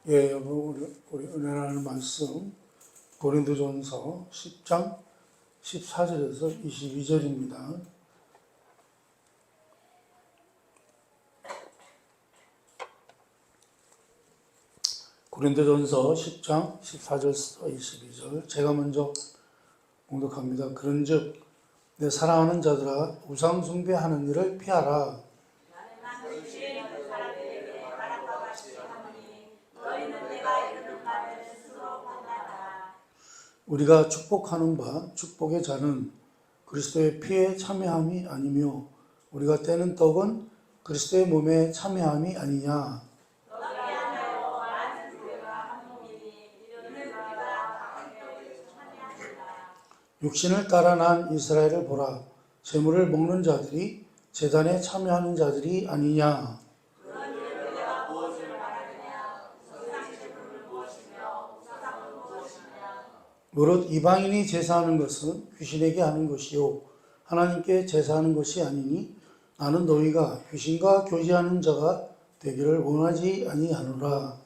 예, 여러분, 우리 은혜라는 말씀, 고린도전서 10장 14절에서 22절입니다. 고린도전서 10장 14절에서 22절. 제가 먼저 봉독합니다. 그런즉 내 사랑하는 자들아, 우상 숭배하는 일을 피하라. 우리가 축복하는 바 축복의 자는 그리스도의 피에 참여함이 아니며 우리가 떼는 떡은 그리스도의 몸에 참여함이 아니냐. 육신을 따라 난 이스라엘을 보라. 제물을 먹는 자들이 제단에 참여하는 자들이 아니냐. 무릇 이방인이 제사하는 것은 귀신에게 하는 것이요 하나님께 제사하는 것이 아니니 나는 너희가 귀신과 교제하는 자가 되기를 원하지 아니하노라.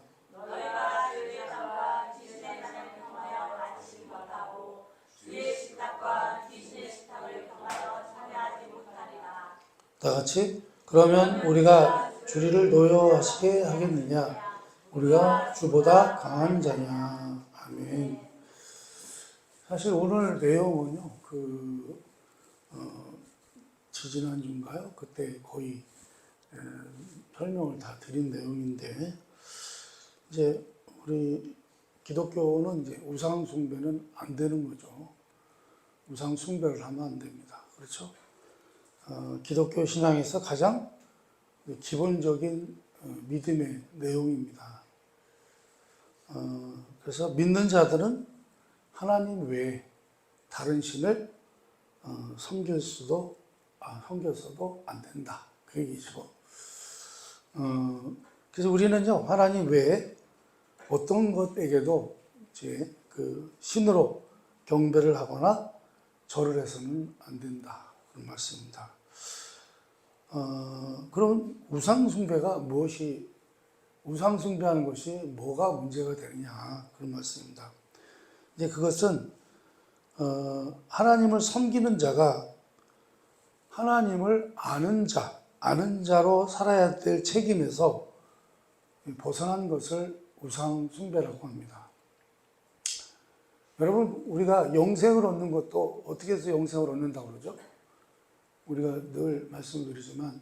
다 같이 그러면 우리가 주리를 노여하시게 하겠느냐? 우리가 주보다 강한 자냐? 아멘. 사실 오늘 내용은요, 지지난주인가요? 그때 거의 설명을 다 드린 내용인데, 이제 우리 기독교는 이제 우상 숭배는 안 되는 거죠. 우상 숭배를 하면 안 됩니다. 그렇죠? 기독교 신앙에서 가장 기본적인 믿음의 내용입니다. 그래서 믿는 자들은 하나님 외에 다른 신을 섬겨서도 안 된다. 그 얘기죠. 그래서 우리는요, 하나님 외에 어떤 것에게도 이제 그 신으로 경배를 하거나 절을 해서는 안 된다. 그런 말씀입니다. 그럼 우상숭배가 우상숭배하는 것이 뭐가 문제가 되느냐. 그런 말씀입니다. 이제 그것은, 하나님을 섬기는 자가 하나님을 아는 자로 살아야 될 책임에서 벗어난 것을 우상숭배라고 합니다. 여러분, 우리가 영생을 얻는 것도 어떻게 해서 영생을 얻는다고 그러죠? 우리가 늘 말씀드리지만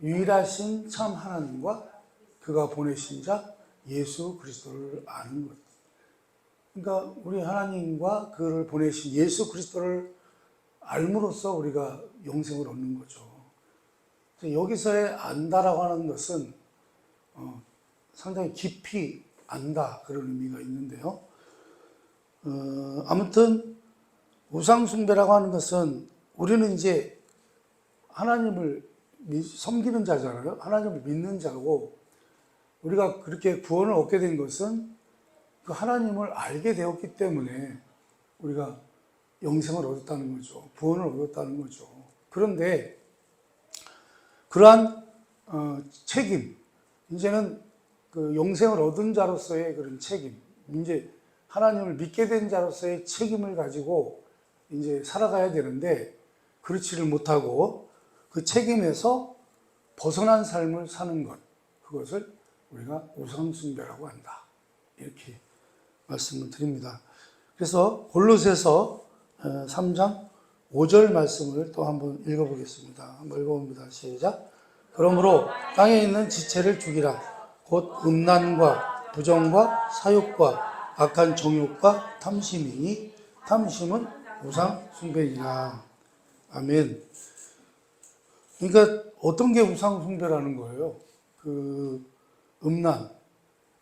유일하신 참 하나님과 그가 보내신 자 예수 그리스도를 아는 것. 그러니까 우리 하나님과 그를 보내신 예수 그리스도를 알므로써 우리가 영생을 얻는 거죠. 여기서의 안다라고 하는 것은 상당히 깊이 안다 그런 의미가 있는데요. 아무튼 우상숭배라고 하는 것은 우리는 이제 하나님을 섬기는 자잖아요. 하나님을 믿는 자고 우리가 그렇게 구원을 얻게 된 것은 그 하나님을 알게 되었기 때문에 우리가 영생을 얻었다는 거죠. 구원을 얻었다는 거죠. 그런데 그러한 책임, 이제는 그 영생을 얻은 자로서의 그런 책임, 이제 하나님을 믿게 된 자로서의 책임을 가지고 이제 살아가야 되는데 그렇지를 못하고 그 책임에서 벗어난 삶을 사는 것, 그것을 우리가 우상숭배라고 한다. 이렇게 말씀을 드립니다. 그래서 골로새서 3장 5절 말씀을 또 한번 읽어보겠습니다. 한번 읽어봅니다. 시작. 그러므로 땅에 있는 지체를 죽이라. 곧 음란과 부정과 사욕과 악한 정욕과 탐심이니 탐심은 우상 숭배니라. 아멘. 그러니까 어떤 게 우상 숭배라는 거예요? 그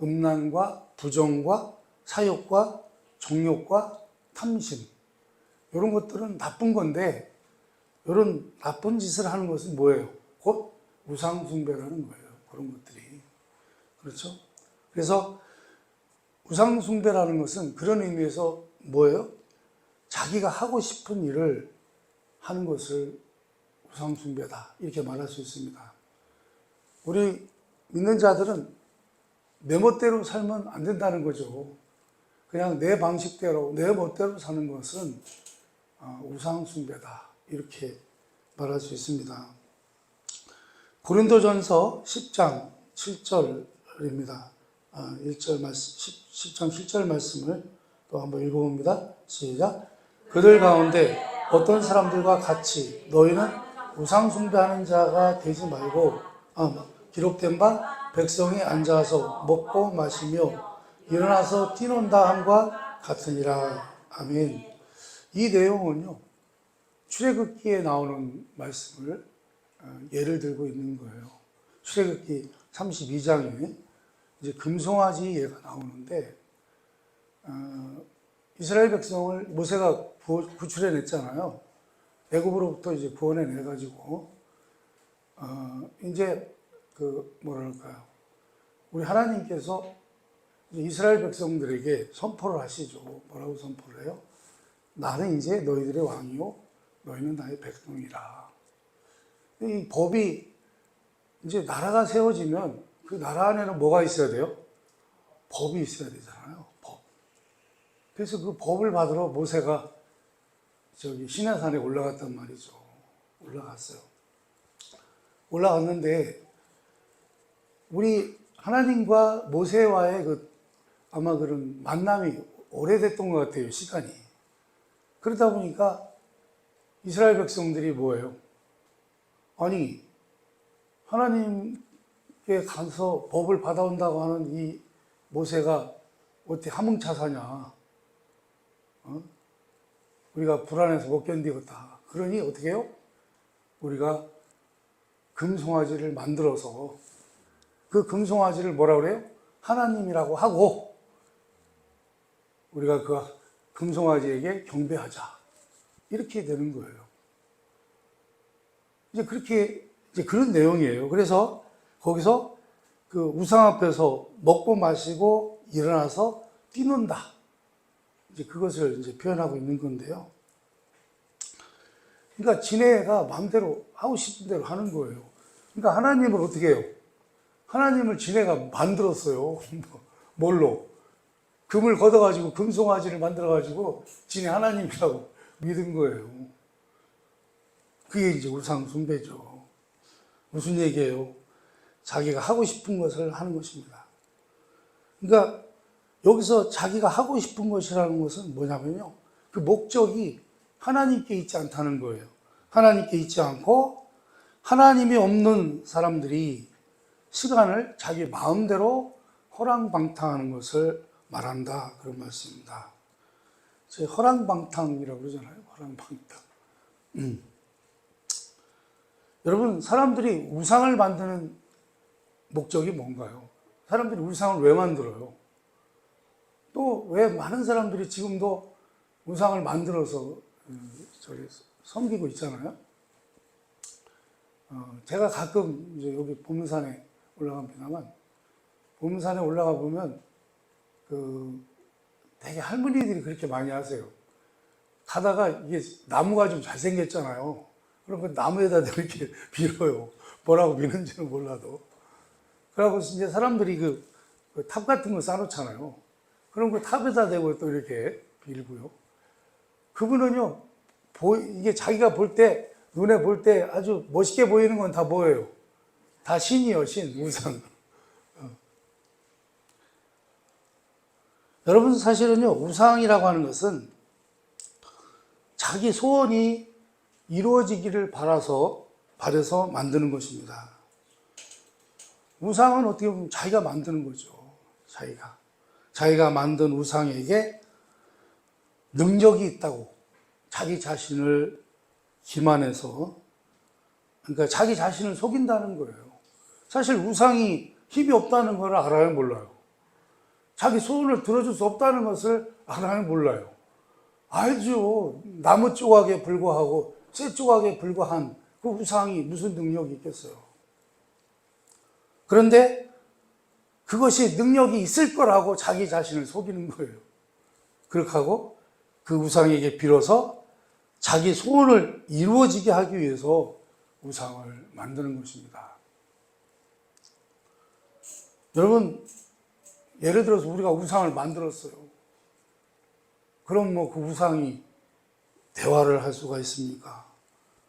음란과 부정과 사욕과 정욕과 탐심, 이런 것들은 나쁜 건데 이런 나쁜 짓을 하는 것은 뭐예요? 곧 우상 숭배라는 거예요. 그런 것들이. 그렇죠? 그래서 우상 숭배라는 것은 그런 의미에서 뭐예요? 자기가 하고 싶은 일을 하는 것을 우상 숭배다 이렇게 말할 수 있습니다. 우리 믿는 자들은 내 멋대로 살면 안 된다는 거죠. 그냥 내 방식대로, 내 멋대로 사는 것은 우상 숭배다. 이렇게 말할 수 있습니다. 고린도전서 10장 7절입니다. 10장 7절 말씀을 또 한번 읽어봅니다. 시작. 그들 가운데 어떤 사람들과 같이 너희는 우상 숭배하는 자가 되지 말고 기록된 바 백성이 앉아서 먹고 마시며 일어나서 뛰논다 함과 같으니라. 아멘. 이 내용은요, 출애굽기에 나오는 말씀을 예를 들고 있는 거예요. 출애굽기 32장에 이제 금송아지 예가 나오는데, 이스라엘 백성을 모세가 구출해냈잖아요. 애굽으로부터 이제 구원해내가지고, 이제 뭐랄까요. 우리 하나님께서 이스라엘 백성들에게 선포를 하시죠. 뭐라고 선포를 해요? 나는 이제 너희들의 왕이요, 너희는 나의 백성이라. 이 법이 이제 나라가 세워지면 그 나라 안에는 뭐가 있어야 돼요? 법이 있어야 되잖아요. 법. 그래서 그 법을 받으러 모세가 시내산에 올라갔단 말이죠. 올라갔어요. 올라갔는데 우리 하나님과 모세와의 아마 그런 만남이 오래됐던 것 같아요. 시간이. 그러다 보니까 이스라엘 백성들이 뭐예요? 아니, 하나님께 가서 법을 받아온다고 하는 이 모세가 어떻게 하몽차사냐? 우리가 불안해서 못 견디겠다. 그러니 어떻게 해요? 우리가 금송아지를 만들어서 그 금송아지를 뭐라 그래요? 하나님이라고 하고 우리가 그 금송아지에게 경배하자. 이렇게 되는 거예요. 이제 그런 내용이에요. 그래서 거기서 그 우상 앞에서 먹고 마시고 일어나서 뛰논다. 이제 그것을 이제 표현하고 있는 건데요. 그러니까 지네가 마음대로 하고 싶은 대로 하는 거예요. 그러니까 하나님을 어떻게 해요? 하나님을 지네가 만들었어요. 뭘로? 금을 걷어가지고 금송아지를 만들어가지고 지네 하나님이라고 믿은 거예요. 그게 이제 우상 숭배죠. 무슨 얘기예요? 자기가 하고 싶은 것을 하는 것입니다. 그러니까 여기서 자기가 하고 싶은 것이라는 것은 뭐냐면요. 그 목적이 하나님께 있지 않다는 거예요. 하나님께 있지 않고 하나님이 없는 사람들이 시간을 자기 마음대로 허랑방탕하는 것을 말한다. 그런 말씀입니다. 허랑방탕이라고 그러잖아요. 허랑방탕. 여러분, 사람들이 우상을 만드는 목적이 뭔가요? 사람들이 우상을 왜 만들어요? 또 왜 많은 사람들이 지금도 우상을 만들어서 섬기고 있잖아요? 제가 가끔 이제 여기 보문산에 올라갑니다만, 보문산에 올라가 보면 되게 할머니들이 그렇게 많이 하세요. 가다가 이게 나무가 좀 잘생겼잖아요. 그럼 그 나무에다 이렇게 빌어요. 뭐라고 미는지는 몰라도. 그러고 이제 사람들이 그 탑 같은 거 쌓아놓잖아요. 그럼 그 탑에다 대고 또 이렇게 빌고요. 그분은요, 이게 자기가 눈에 볼 때 아주 멋있게 보이는 건 다 뭐예요? 다 신이요, 신, 우상. 여러분, 사실은요, 우상이라고 하는 것은 자기 소원이 이루어지기를 바라서 만드는 것입니다. 우상은 어떻게 보면 자기가 만드는 거죠. 자기가 만든 우상에게 능력이 있다고 자기 자신을 기만해서, 그러니까 자기 자신을 속인다는 거예요. 사실 우상이 힘이 없다는 걸 알아요, 몰라요? 자기 소원을 들어줄 수 없다는 것을 알아요, 몰라요? 알죠. 나무 조각에 불과하고 쇠 조각에 불과한 그 우상이 무슨 능력이 있겠어요. 그런데 그것이 능력이 있을 거라고 자기 자신을 속이는 거예요. 그렇게 하고 그 우상에게 빌어서 자기 소원을 이루어지게 하기 위해서 우상을 만드는 것입니다. 여러분, 예를 들어서 우리가 우상을 만들었어요. 그럼 뭐 그 우상이 대화를 할 수가 있습니까?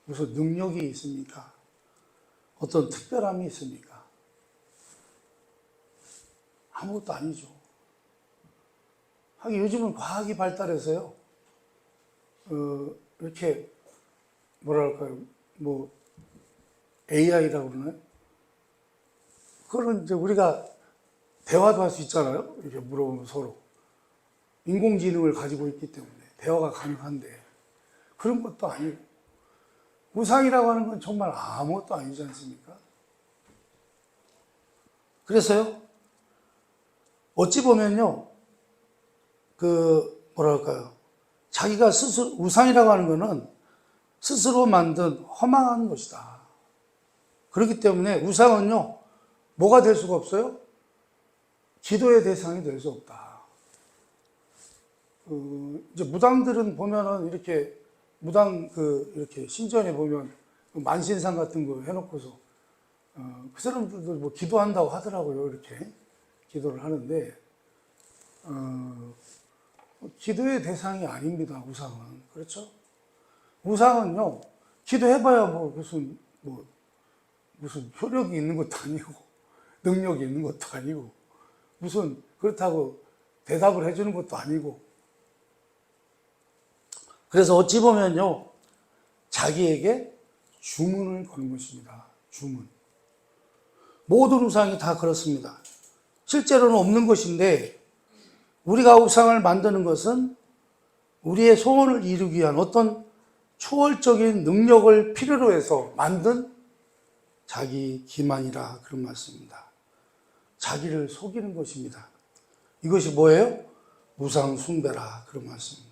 무슨 능력이 있습니까? 어떤 특별함이 있습니까? 아무것도 아니죠. 하긴 요즘은 과학이 발달해서요. 이렇게 뭐랄까요, 뭐 AI라고 그러나요? 그거는 이제 우리가 대화도 할 수 있잖아요. 이렇게 물어보면 서로 인공지능을 가지고 있기 때문에 대화가 가능한데 그런 것도 아니고 우상이라고 하는 건 정말 아무것도 아니지 않습니까? 그래서요, 어찌 보면요, 뭐랄까요, 자기가 스스로 우상이라고 하는 거는 스스로 만든 허망한 것이다. 그렇기 때문에 우상은요, 뭐가 될 수가 없어요? 기도의 대상이 될 수 없다. 이제 무당들은 보면은 이렇게 무당 이렇게 신전에 보면 만신상 같은 거 해놓고서 그 사람들도 뭐 기도한다고 하더라고요. 이렇게 기도를 하는데 기도의 대상이 아닙니다. 우상은. 그렇죠? 우상은요, 기도해봐야 무슨 효력이 있는 것도 아니고 능력이 있는 것도 아니고 무슨 그렇다고 대답을 해주는 것도 아니고. 그래서 어찌 보면요, 자기에게 주문을 거는 것입니다. 주문. 모든 우상이 다 그렇습니다. 실제로는 없는 것인데 우리가 우상을 만드는 것은 우리의 소원을 이루기 위한 어떤 초월적인 능력을 필요로 해서 만든 자기 기만이라 그런 말씀입니다. 자기를 속이는 것입니다. 이것이 뭐예요? 우상 숭배라 그런 말씀입니다.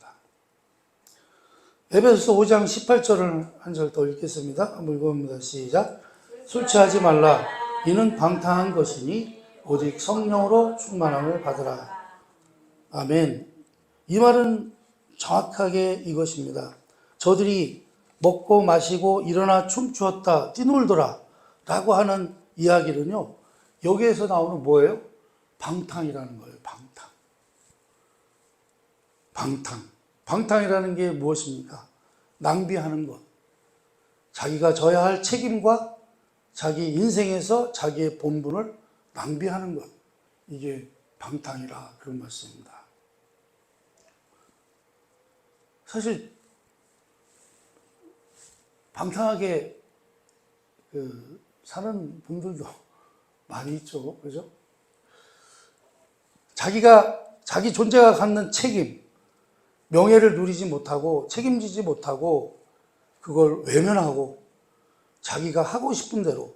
에베소서 5장 18절을 한 절 더 읽겠습니다. 한번 읽어봅니다. 시작. 술 취하지 말라. 이는 방탕한 것이니 오직 성령으로 충만함을 받으라. 아멘. 이 말은 정확하게 이것입니다. 저들이 먹고 마시고 일어나 춤추었다, 뛰놀더라 라고 하는 이야기는요, 여기에서 나오는 뭐예요? 방탕이라는 거예요. 방탕. 방탕. 방탕이라는 게 무엇입니까? 낭비하는 것. 자기가 져야 할 책임과 자기 인생에서 자기의 본분을 낭비하는 것. 이게 방탕이라 그런 말씀입니다. 사실 방탕하게 사는 분들도 많이 있죠. 그죠? 자기 존재가 갖는 책임, 명예를 누리지 못하고 책임지지 못하고 그걸 외면하고 자기가 하고 싶은 대로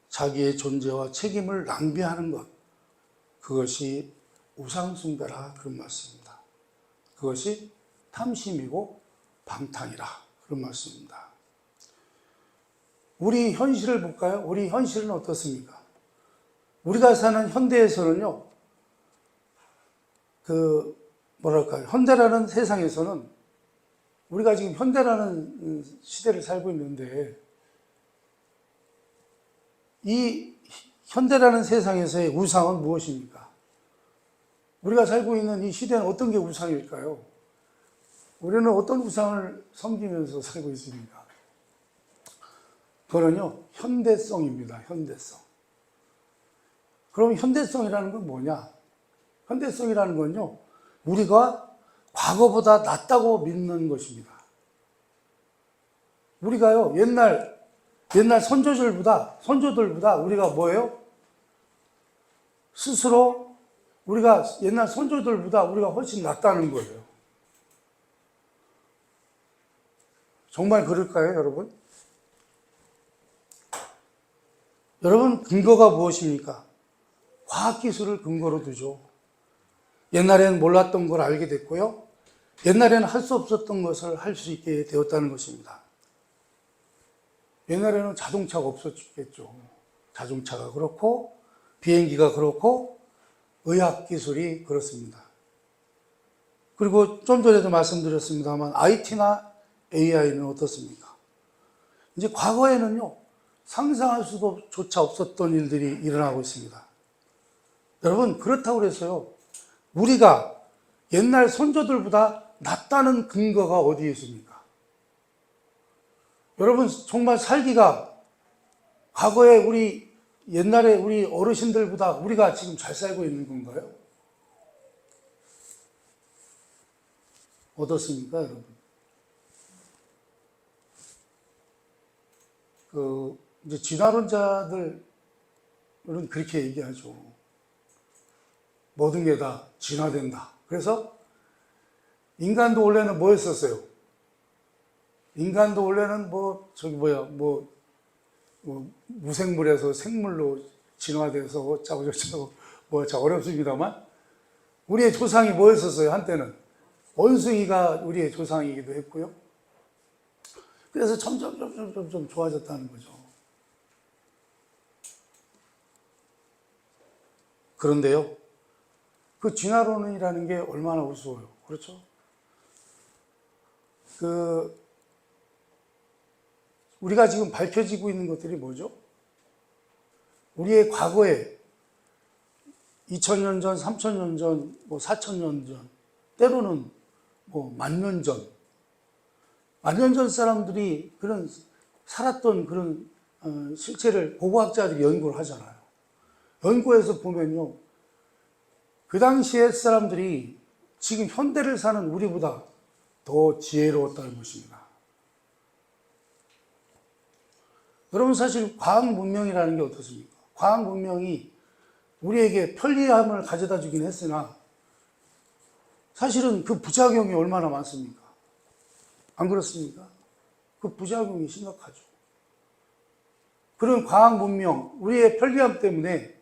자기의 존재와 책임을 낭비하는 것, 그것이 우상숭배라 그런 말씀입니다. 그것이 탐심이고 방탕이라 그런 말씀입니다. 우리 현실을 볼까요? 우리 현실은 어떻습니까? 우리가 사는 현대에서는요, 현대라는 세상에서는 우리가 지금 현대라는 시대를 살고 있는데 이 현대라는 세상에서의 우상은 무엇입니까? 우리가 살고 있는 이 시대는 어떤 게 우상일까요? 우리는 어떤 우상을 섬기면서 살고 있습니까? 그거는요, 현대성입니다. 현대성. 그럼 현대성이라는 건 뭐냐? 현대성이라는 건요, 우리가 과거보다 낫다고 믿는 것입니다. 우리가요, 옛날 선조들보다 우리가 뭐예요? 스스로 우리가 옛날 선조들보다 우리가 훨씬 낫다는 거예요. 정말 그럴까요, 여러분? 여러분, 근거가 무엇입니까? 과학기술을 근거로 두죠. 옛날에는 몰랐던 걸 알게 됐고요. 옛날에는 할 수 없었던 것을 할 수 있게 되었다는 것입니다. 옛날에는 자동차가 없었겠죠. 자동차가 그렇고, 비행기가 그렇고, 의학기술이 그렇습니다. 그리고 좀 전에도 말씀드렸습니다만, IT나 AI는 어떻습니까? 이제 과거에는요, 상상할 수도 조차 없었던 일들이 일어나고 있습니다. 여러분, 그렇다고 그래서요, 우리가 옛날 선조들보다 낫다는 근거가 어디에 있습니까? 여러분, 정말 살기가 과거에 우리 옛날에 우리 어르신들보다 우리가 지금 잘 살고 있는 건가요? 어떻습니까, 여러분? 이제 진화론자들은 그렇게 얘기하죠. 모든 게 다 진화된다. 그래서 인간도 원래는 뭐였었어요? 인간도 원래는 무생물에서 생물로 진화돼서 어쩌고 저쩌고 참 어렵습니다만, 우리의 조상이 뭐였었어요? 한때는 원숭이가 우리의 조상이기도 했고요. 그래서 점점 좋아졌다는 거죠. 그런데요, 그 진화론이라는 게 얼마나 우스워요. 그렇죠? 우리가 지금 밝혀지고 있는 것들이 뭐죠? 우리의 과거에 2000년 전, 3000년 전, 4000년 전, 때로는 10,000년 전, 10,000년 전 사람들이 살았던 그런 실체를 고고학자들이 연구를 하잖아요. 연구해서 보면요, 그 당시의 사람들이 지금 현대를 사는 우리보다 더 지혜로웠다는 것입니다. 여러분, 사실 과학 문명이라는 게 어떻습니까? 과학 문명이 우리에게 편리함을 가져다 주긴 했으나 사실은 그 부작용이 얼마나 많습니까? 안 그렇습니까? 그 부작용이 심각하죠. 그런 과학 문명, 우리의 편리함 때문에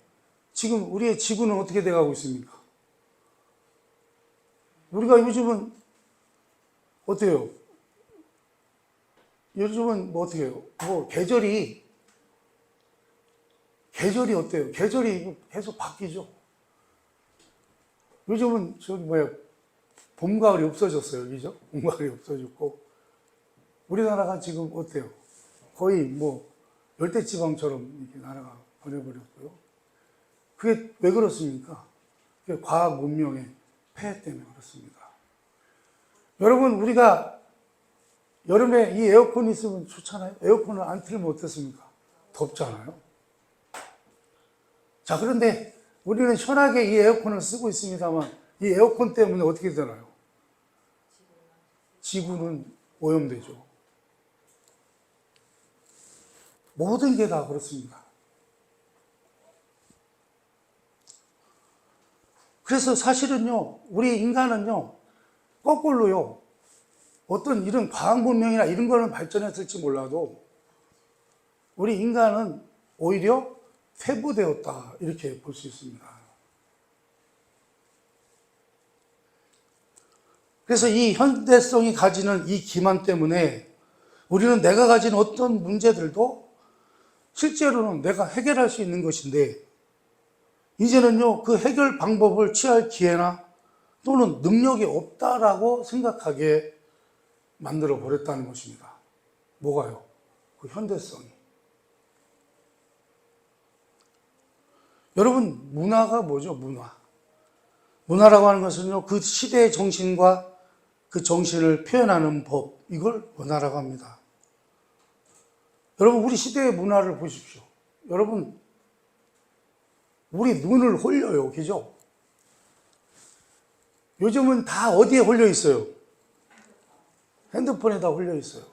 지금 우리의 지구는 어떻게 돼가고 있습니까? 우리가 요즘은 어때요? 요즘은 어떻게 해요? 계절이 어때요? 계절이 계속 바뀌죠. 요즘은 봄, 가을이 없어졌어요. 그죠? 봄, 가을이 없어졌고, 우리나라가 지금 어때요? 거의 열대지방처럼 이렇게 나라가 변해버렸고요. 그게 왜 그렇습니까? 그게 과학 문명의 폐해 때문에 그렇습니다. 여러분, 우리가 여름에 이 에어컨이 있으면 좋잖아요. 에어컨을 안 틀면 어떻습니까? 덥잖아요. 자, 그런데 우리는 시원하게 이 에어컨을 쓰고 있습니다만, 이 에어컨 때문에 어떻게 되나요? 지구는 오염되죠. 모든 게 다 그렇습니다. 그래서 사실은요, 우리 인간은요, 거꾸로요, 어떤 이런 과학 문명이나 이런 거는 발전했을지 몰라도 우리 인간은 오히려 퇴보되었다, 이렇게 볼 수 있습니다. 그래서 이 현대성이 가지는 이 기만 때문에 우리는 내가 가진 어떤 문제들도 실제로는 내가 해결할 수 있는 것인데, 이제는요, 그 해결 방법을 취할 기회나 또는 능력이 없다라고 생각하게 만들어 버렸다는 것입니다. 뭐가요? 그 현대성이. 여러분, 문화가 뭐죠? 문화라고 하는 것은요, 그 시대의 정신과 그 정신을 표현하는 법, 이걸 문화라고 합니다. 여러분, 우리 시대의 문화를 보십시오. 여러분, 우리 눈을 홀려요. 그죠? 요즘은 다 어디에 홀려 있어요? 핸드폰에다 홀려 있어요.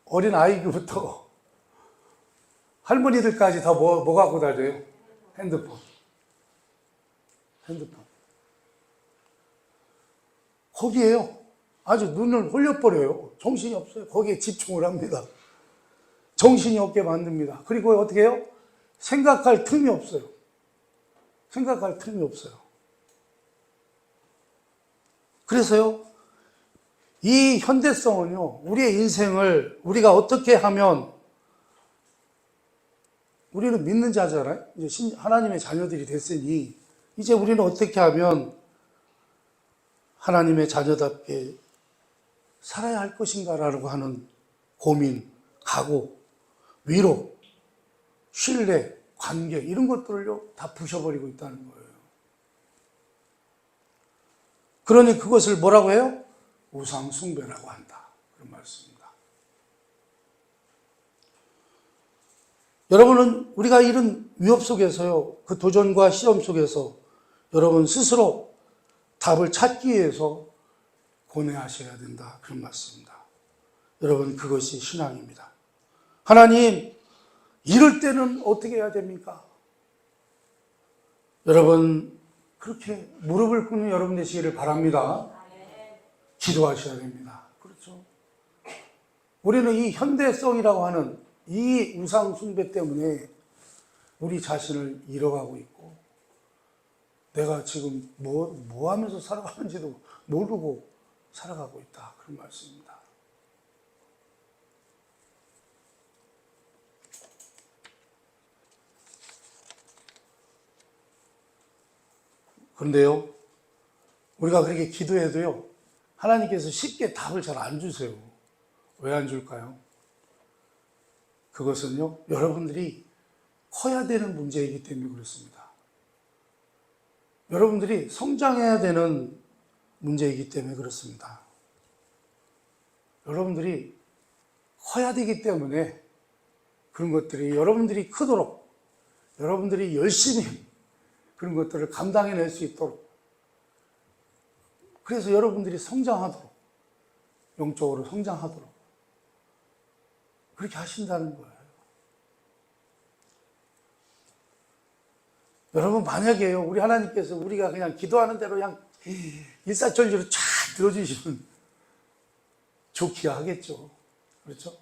어린 아이부터 할머니들까지 다 뭐 갖고 다녀요? 핸드폰. 거기에요. 아주 눈을 홀려버려요. 정신이 없어요. 거기에 집중을 합니다. 정신이 없게 만듭니다. 그리고 어떻게 해요? 생각할 틈이 없어요. 그래서요, 이 현대성은요, 우리의 인생을 우리가 어떻게 하면, 우리는 믿는 자잖아요. 이제 하나님의 자녀들이 됐으니, 이제 우리는 어떻게 하면 하나님의 자녀답게 살아야 할 것인가라고 하는 고민, 각오, 위로, 신뢰, 관계 이런 것들을요 다 부셔버리고 있다는 거예요. 그러니 그것을 뭐라고 해요? 우상 숭배라고 한다. 그런 말씀입니다. 여러분은 우리가 이런 위협 속에서요, 그 도전과 시험 속에서 여러분 스스로 답을 찾기 위해서 고뇌하셔야 된다. 그런 말씀입니다. 여러분 그것이 신앙입니다. 하나님, 이럴 때는 어떻게 해야 됩니까? 여러분 그렇게 무릎을 꿇는 여러분 되시기를 바랍니다. 기도하셔야 됩니다. 그렇죠. 우리는 이 현대성이라고 하는 이 우상 숭배 때문에 우리 자신을 잃어가고 있고 내가 지금 뭐 하면서 살아가는지도 모르고 살아가고 있다. 그런 말씀입니다. 그런데요, 우리가 그렇게 기도해도요, 하나님께서 쉽게 답을 잘 안 주세요. 왜 안 줄까요? 그것은요, 여러분들이 커야 되는 문제이기 때문에 그렇습니다. 여러분들이 성장해야 되는 문제이기 때문에 그렇습니다. 여러분들이 커야 되기 때문에 그런 것들이 여러분들이 크도록 여러분들이 열심히 그런 것들을 감당해낼 수 있도록 그래서 여러분들이 성장하도록 영적으로 성장하도록 그렇게 하신다는 거예요. 여러분 만약에요 우리 하나님께서 우리가 그냥 기도하는 대로 그냥 일사천리로 쫙 들어주시면 좋기야 하겠죠. 그렇죠?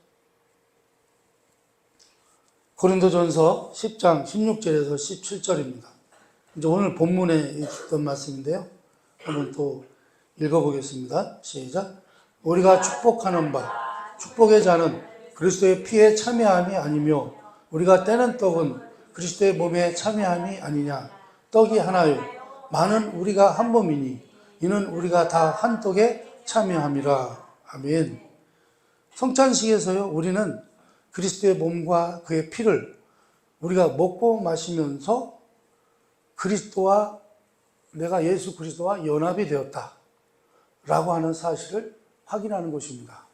고린도전서 10장 16절에서 17절입니다. 이제 오늘 본문에 있던 말씀인데요. 한번 또 읽어보겠습니다. 시작. 우리가 축복하는 바 축복의 자는 그리스도의 피에 참여함이 아니며 우리가 떼는 떡은 그리스도의 몸에 참여함이 아니냐. 떡이 하나요 많은 우리가 한 몸이니 이는 우리가 다 한 떡에 참여함이라. 아멘. 성찬식에서요 우리는 그리스도의 몸과 그의 피를 우리가 먹고 마시면서 그리스도와 내가 예수 그리스도와 연합이 되었다 라고 하는 사실을 확인하는 것입니다.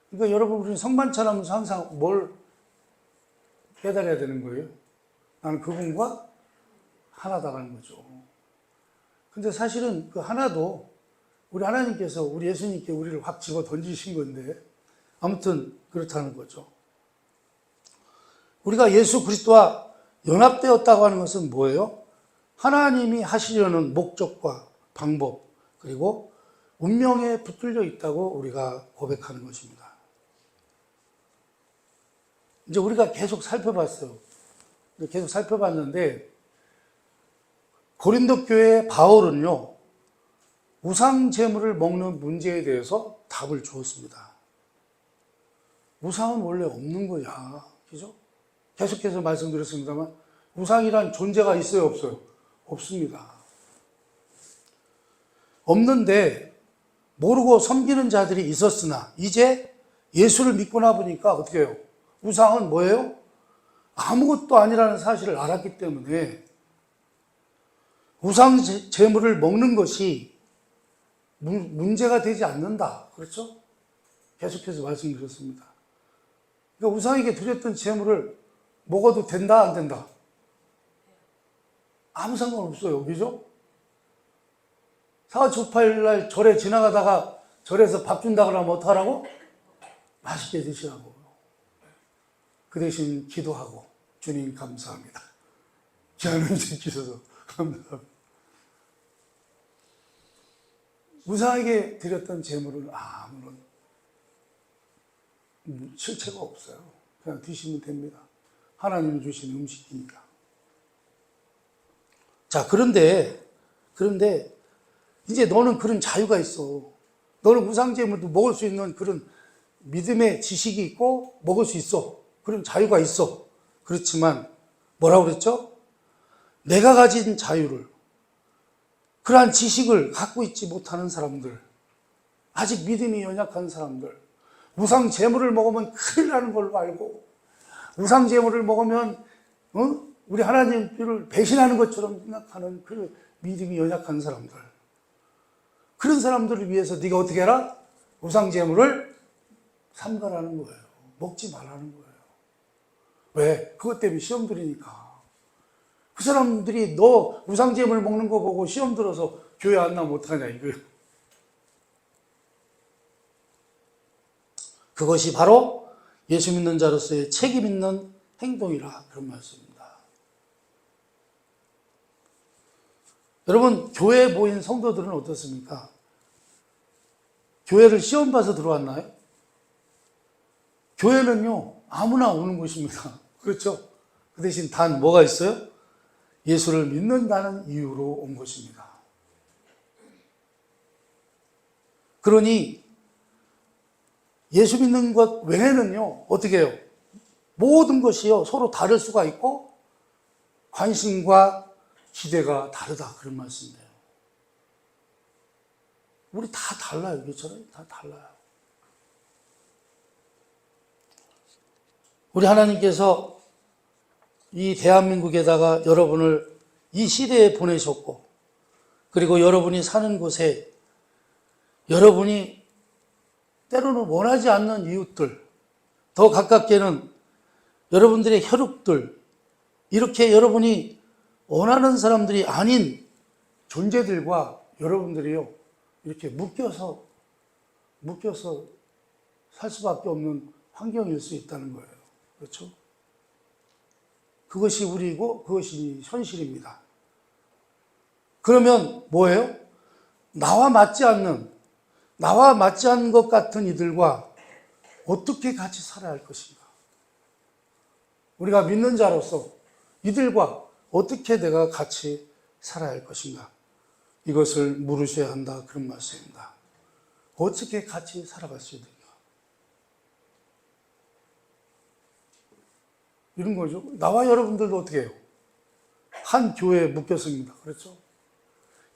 그러니까 여러분 우리는 성만찬하면서 항상 뭘 깨달아야 되는 거예요? 나는 그분과 하나다라는 거죠. 근데 사실은 그 하나도 우리 하나님께서 우리 예수님께 우리를 확 집어 던지신 건데 아무튼 그렇다는 거죠. 우리가 예수 그리스도와 연합되었다고 하는 것은 뭐예요? 하나님이 하시려는 목적과 방법 그리고 운명에 붙들려 있다고 우리가 고백하는 것입니다. 이제 우리가 계속 살펴봤어요. 계속 살펴봤는데 고린도 교회 바울은요 우상 제물을 먹는 문제에 대해서 답을 주었습니다. 우상은 원래 없는 거야. 그죠? 계속해서 말씀드렸습니다만 우상이란 존재가 있어요, 없어요? 없습니다. 없는데 모르고 섬기는 자들이 있었으나 이제 예수를 믿고 나보니까 어떻게 해요? 우상은 뭐예요? 아무것도 아니라는 사실을 알았기 때문에 우상 제물을 먹는 것이 문제가 되지 않는다. 그렇죠? 계속해서 말씀드렸습니다. 그러니까 우상에게 드렸던 제물을 먹어도 된다, 안 된다? 아무 상관없어요. 그죠? 사주팔날 절에 지나가다가 절에서 밥 준다 그러면 어떡하라고? 맛있게 드시라고. 그 대신 기도하고 주님 감사합니다. 귀한 음식 주셔서 감사합니다. 우상에게 드렸던 제물은 아무런 실체가 없어요. 그냥 드시면 됩니다. 하나님이 주신 음식이니까. 자, 그런데 이제 너는 그런 자유가 있어. 너는 우상제물도 먹을 수 있는 그런 믿음의 지식이 있고 먹을 수 있어. 그런 자유가 있어. 그렇지만 뭐라고 그랬죠? 내가 가진 자유를 그러한 지식을 갖고 있지 못하는 사람들, 아직 믿음이 연약한 사람들, 우상 제물을 먹으면 큰일 나는 걸로 알고 우상 제물을 먹으면 우리 하나님을 배신하는 것처럼 생각하는 그 믿음이 연약한 사람들, 그런 사람들을 위해서 네가 어떻게 해라? 우상 제물을 삼가라는 거예요. 먹지 말라는 거예요. 왜? 그것 때문에 시험 들으니까. 그 사람들이 너 우상 제물 먹는 거 보고 시험 들어서 교회 안 나면 어떡하냐 이거예요. 그것이 바로 예수 믿는 자로서의 책임 있는 행동이라 그런 말씀입니다. 여러분, 교회에 모인 성도들은 어떻습니까? 교회를 시험 봐서 들어왔나요? 교회는요, 아무나 오는 곳입니다. 그렇죠? 그 대신 단 뭐가 있어요? 예수를 믿는다는 이유로 온 것입니다. 그러니 예수 믿는 것 외에는요, 어떻게 해요? 모든 것이요, 서로 다를 수가 있고 관심과 기대가 다르다 그런 말씀이에요. 우리 다 달라요. 이처럼 다 달라요. 우리 하나님께서 이 대한민국에다가 여러분을 이 시대에 보내셨고, 그리고 여러분이 사는 곳에 여러분이 때로는 원하지 않는 이웃들, 더 가깝게는 여러분들의 혈육들, 이렇게 여러분이 원하는 사람들이 아닌 존재들과 여러분들이요, 이렇게 묶여서 살 수밖에 없는 환경일 수 있다는 거예요. 그렇죠? 그것이 우리고 그것이 현실입니다. 그러면 뭐예요? 나와 맞지 않는 것 같은 이들과 어떻게 같이 살아야 할 것인가? 우리가 믿는 자로서 이들과 어떻게 내가 같이 살아야 할 것인가? 이것을 물으셔야 한다 그런 말씀입니다. 어떻게 같이 살아갈 수 있는가? 이런 거죠. 나와 여러분들도 어떻게 해요? 한 교회에 묶였습니다. 그렇죠?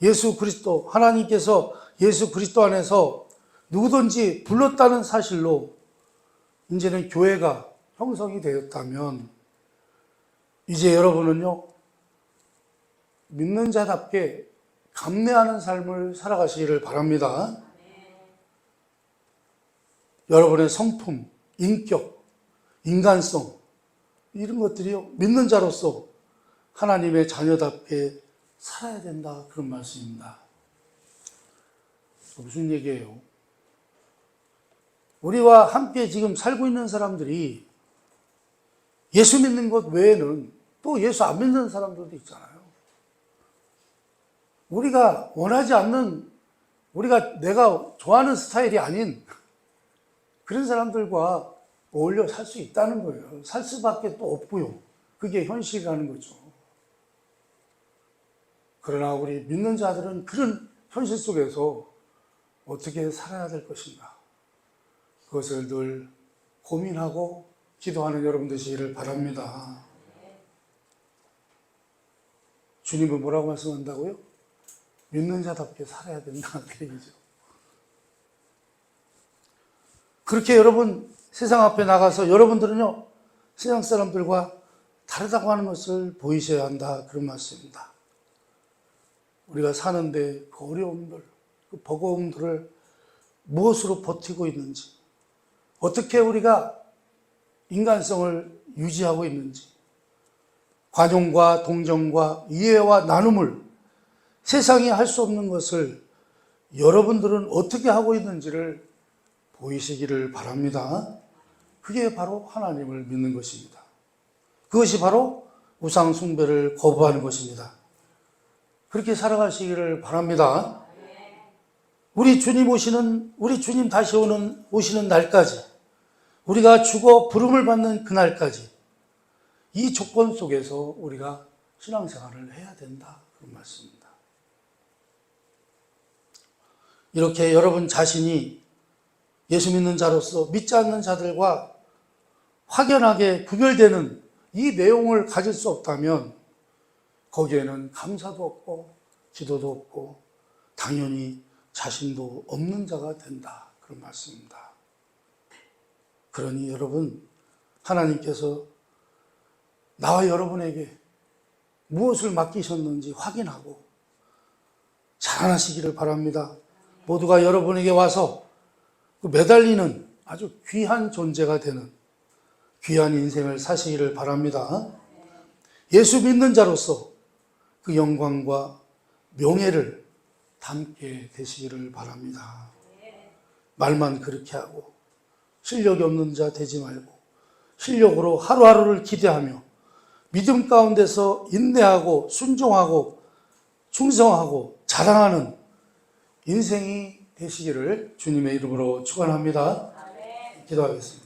예수 그리스도, 하나님께서 예수 그리스도 안에서 누구든지 불렀다는 사실로 이제는 교회가 형성이 되었다면, 이제 여러분은요, 믿는 자답게 감내하는 삶을 살아가시기를 바랍니다. 여러분의 성품, 인격, 인간성, 이런 것들이요, 믿는 자로서 하나님의 자녀답게 살아야 된다 그런 말씀입니다. 무슨 얘기예요? 우리와 함께 지금 살고 있는 사람들이 예수 믿는 것 외에는 또 예수 안 믿는 사람들도 있잖아요. 우리가 원하지 않는, 내가 좋아하는 스타일이 아닌 그런 사람들과 어울려 살 수 있다는 거예요. 살 수밖에 또 없고요. 그게 현실이라는 거죠. 그러나 우리 믿는 자들은 그런 현실 속에서 어떻게 살아야 될 것인가? 그것을 늘 고민하고 기도하는 여러분 되시기를 바랍니다. 주님은 뭐라고 말씀한다고요? 믿는 자답게 살아야 된다 그 얘기죠. 그렇게 여러분 세상 앞에 나가서 여러분들은요, 세상 사람들과 다르다고 하는 것을 보이셔야 한다 그런 말씀입니다. 우리가 사는데 그 어려움들, 그 버거움들을 무엇으로 버티고 있는지, 어떻게 우리가 인간성을 유지하고 있는지, 관용과 동정과 이해와 나눔을 세상이 할 수 없는 것을 여러분들은 어떻게 하고 있는지를 보이시기를 바랍니다. 그게 바로 하나님을 믿는 것입니다. 그것이 바로 우상 숭배를 거부하는 것입니다. 그렇게 살아가시기를 바랍니다. 우리 주님 다시 오시는 날까지, 우리가 죽어 부름을 받는 그날까지 이 조건 속에서 우리가 신앙생활을 해야 된다 그런 말씀입니다. 이렇게 여러분 자신이 예수 믿는 자로서 믿지 않는 자들과 확연하게 구별되는 이 내용을 가질 수 없다면 거기에는 감사도 없고 기도도 없고 당연히 자신도 없는 자가 된다 그런 말씀입니다. 그러니 여러분, 하나님께서 나와 여러분에게 무엇을 맡기셨는지 확인하고 자라나시기를 바랍니다. 모두가 여러분에게 와서 매달리는 아주 귀한 존재가 되는 귀한 인생을 사시기를 바랍니다. 예수 믿는 자로서 그 영광과 명예를 담게 되시기를 바랍니다. 말만 그렇게 하고 실력이 없는 자 되지 말고 실력으로 하루하루를 기대하며 믿음 가운데서 인내하고 순종하고 충성하고 자랑하는 인생이 되시기를 주님의 이름으로 축원합니다. 기도하겠습니다.